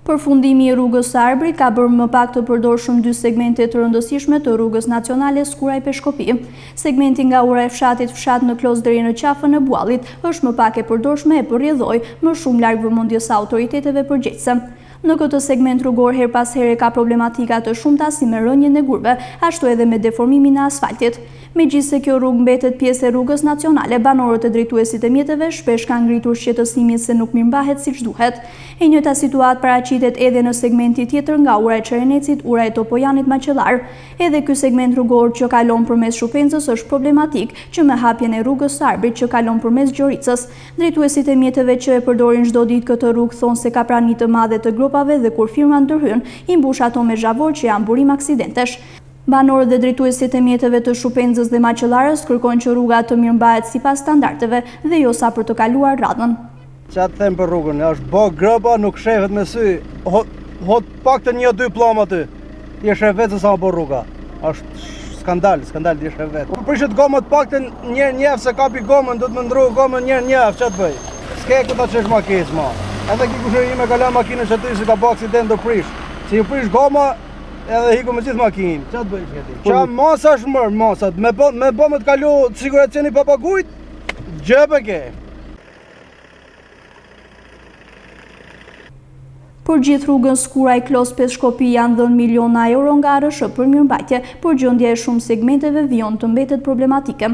Përfundimi i rrugës së Arbrit ka bërë më pak të përdorshëm dy segmente të rëndësishme të rrugës nacionale Skuraj-Peshkopi. Segmenti nga ura e fshatit fshat në Klos deri në qafën e Buallit është më pak e përdorshme e përrjedhoi më shumë larg vëmendjes së autoriteteve përgjegjëse. Në këtë segment rrugor her pas here ka problematika të shumta si me rënjen e gurve, ashtu edhe me deformimin e asfaltit. Megjithëse kjo rrugë mbetet pjesë e rrugës nacionale, banorët e drejtuesit e mjeteve shpesh kanë ngritur shqetësimin se nuk mirëmbahet siç duhet. E njëjta situatë paraqitet edhe në segmentin tjetër nga ura e Çerenecit, ura e Topojanit Maqellar. Edhe ky segment rrugor që kalon përmes Shupenzës është problematik, që me hapjen e rrugës së Arbrit që kalon përmes Gjoricës. Drejtuesit e mjeteve që e përdorin çdo ditë këtë rrugë thonë se ka prani të madhe të grupave dhe kur firma ndërhyn, i mbush ato me zhavor që janë burim aksidentesh. Banorët dhe drejtuesit e mjeteve të Shupenzës dhe Maqellarës kërkojnë që rruga të mirëmbahet sipas standardeve dhe jo sa për të kaluar radhën. Çfarë them për rrugën? Është bë grëpa, nuk shefet me sy. Hot paktën 1-2 pllom aty. Ti e shef vetë sa po rruga. Është skandal ti e shef vetë. Kur prishet gomët paktën një se kapi gomën, do të më ndrojë gomën një çfarë bëj? S'ke ku ta çesh makinë më. Edhe ki kush me kalan makinën që aty si ka bë aksident do prish. Si u prish goma edhe hiku me gjithë makinë. Çfarë bëj këti? Qa masa është mërë, masat. Me bë me të kalu siguracioni pa pagujt, gjëpe ke. Për gjithë rrugën Skuraj-Klos-Peshkopi janë dhënë miliona euro nga ARSH për mirëmbajtje, por gjendja e shumë segmenteve vijon të mbetet problematike.